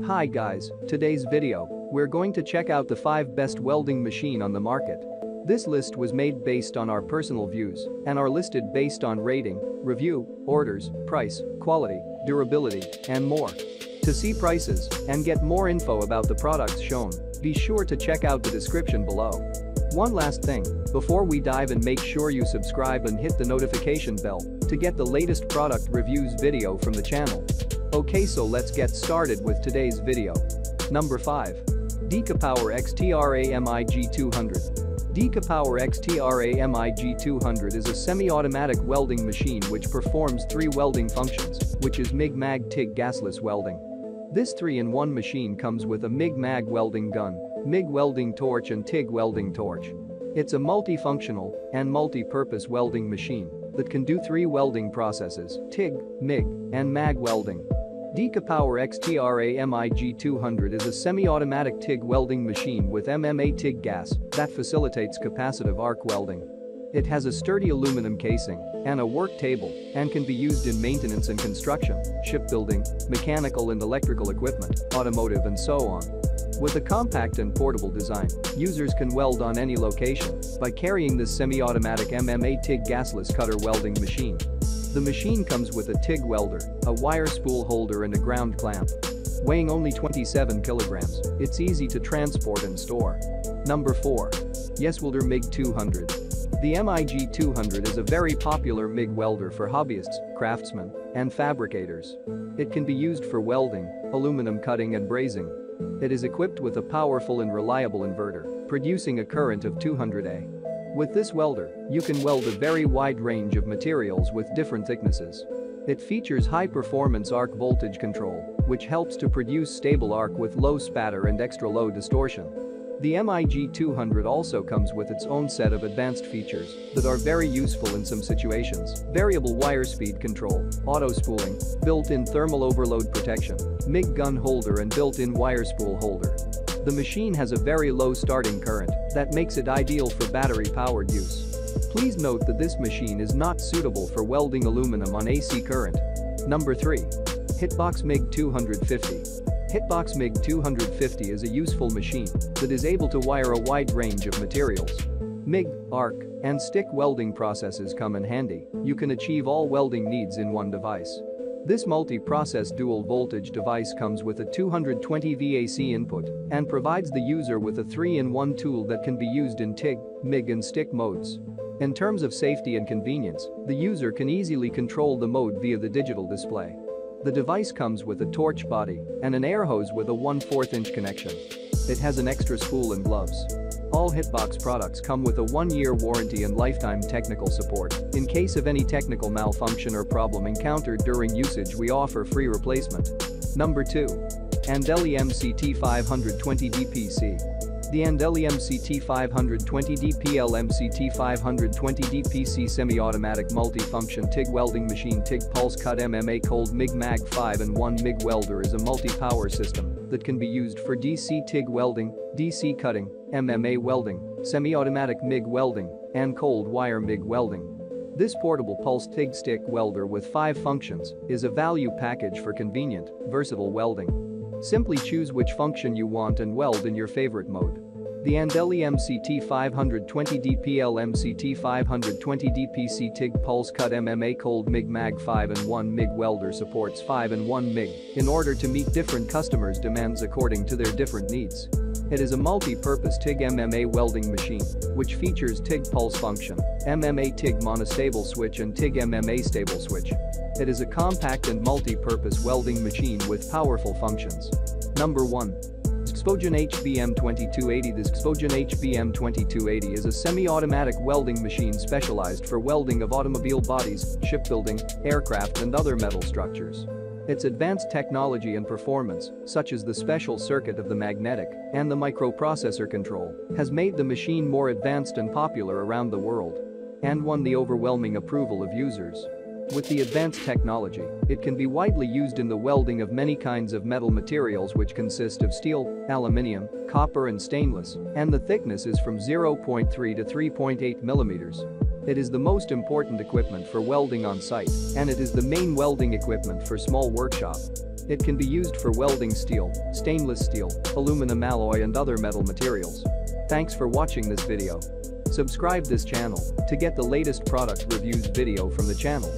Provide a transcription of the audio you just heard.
Hi guys, today's video, we're going to check out the 5 best welding machine on the market. This list was made based on our personal views and are listed based on rating, review, orders, price, quality, durability, and more. To see prices and get more info about the products shown, be sure to check out the description below. One last thing, before we dive in, make sure you subscribe and hit the notification bell to get the latest product reviews video from the channel. Okay, so let's get started with today's video. Number 5. Decapower XTRA MIG200. Decapower XTRA MIG200 is a semi-automatic welding machine which performs 3 welding functions, which is MIG, MAG, TIG gasless welding. This 3-in-1 machine comes with a MIG MAG welding gun, MIG welding torch and TIG welding torch. It's a multifunctional and multi-purpose welding machine that can do 3 welding processes: TIG, MIG, and MAG welding. Decapower XTRA MIG200 is a semi-automatic TIG welding machine with MMA TIG gas that facilitates capacitive arc welding. It has a sturdy aluminum casing and a work table and can be used in maintenance and construction, shipbuilding, mechanical and electrical equipment, automotive and so on. With a compact and portable design, users can weld on any location by carrying this semi-automatic MMA TIG gasless cutter welding machine. The machine comes with a TIG welder, a wire spool holder and a ground clamp. Weighing only 27 kilograms, it's easy to transport and store. Number 4. Yeswelder MIG200. The MIG200 is a very popular MIG welder for hobbyists, craftsmen, and fabricators. It can be used for welding, aluminum cutting and brazing. It is equipped with a powerful and reliable inverter, producing a current of 200 A. With this welder, you can weld a very wide range of materials with different thicknesses. It features high-performance arc voltage control, which helps to produce stable arc with low spatter and extra low distortion. The MIG200 also comes with its own set of advanced features that are very useful in some situations: variable wire speed control, auto spooling, built-in thermal overload protection, MIG gun holder and built-in wire spool holder. The machine has a very low starting current that makes it ideal for battery-powered use. Please note that this machine is not suitable for welding aluminum on AC current. Number 3. Hitbox MIG 250. Hitbox MIG 250 is a useful machine that is able to wire a wide range of materials. MIG, arc, and stick welding processes come in handy. You can achieve all welding needs in one device. This multi-process dual-voltage device comes with a 220 VAC input and provides the user with a 3-in-1 tool that can be used in TIG, MIG and stick modes. In terms of safety and convenience, the user can easily control the mode via the digital display. The device comes with a torch body and an air hose with a 1/4 inch connection. It has an extra spool and gloves. All Hitbox products come with a 1-year warranty and lifetime technical support. In case of any technical malfunction or problem encountered during usage, we offer free replacement. Number 2. Andeli MCT 520 DPC. The Andeli MCT 520 DPL MCT 520 DPC semi-automatic multifunction TIG welding machine TIG pulse cut MMA cold MIG MAG 5-in-1 MIG welder is a multi-power system that can be used for DC TIG welding, DC cutting, MMA welding, semi-automatic MIG welding, and cold wire MIG welding. This portable pulse TIG stick welder with 5 functions is a value package for convenient, versatile welding. Simply choose which function you want and weld in your favorite mode. The Andeli MCT 520 DPL MCT 520 DPC TIG pulse cut MMA cold MIG MAG 5-in-1 MIG welder supports 5-in-1 MIG in order to meet different customers' demands according to their different needs. It is a multi-purpose TIG MMA welding machine, which features TIG pulse function, MMA TIG monostable switch and TIG MMA stable switch. It is a compact and multi-purpose welding machine with powerful functions. Number 1. Xpogen HBM 2280. The Xpogen HBM 2280 is a semi-automatic welding machine specialized for welding of automobile bodies, shipbuilding, aircraft and other metal structures. Its advanced technology and performance, such as the special circuit of the magnetic and the microprocessor control, has made the machine more advanced and popular around the world and won the overwhelming approval of users. With the advanced technology, it can be widely used in the welding of many kinds of metal materials which consist of steel, aluminium, copper and stainless, and the thickness is from 0.3 to 3.8 millimeters. It is the most important equipment for welding on site, and it is the main welding equipment for small workshop. It can be used for welding steel, stainless steel, aluminum alloy and other metal materials. Thanks for watching this video. Subscribe this channel to get the latest product reviews video from the channel.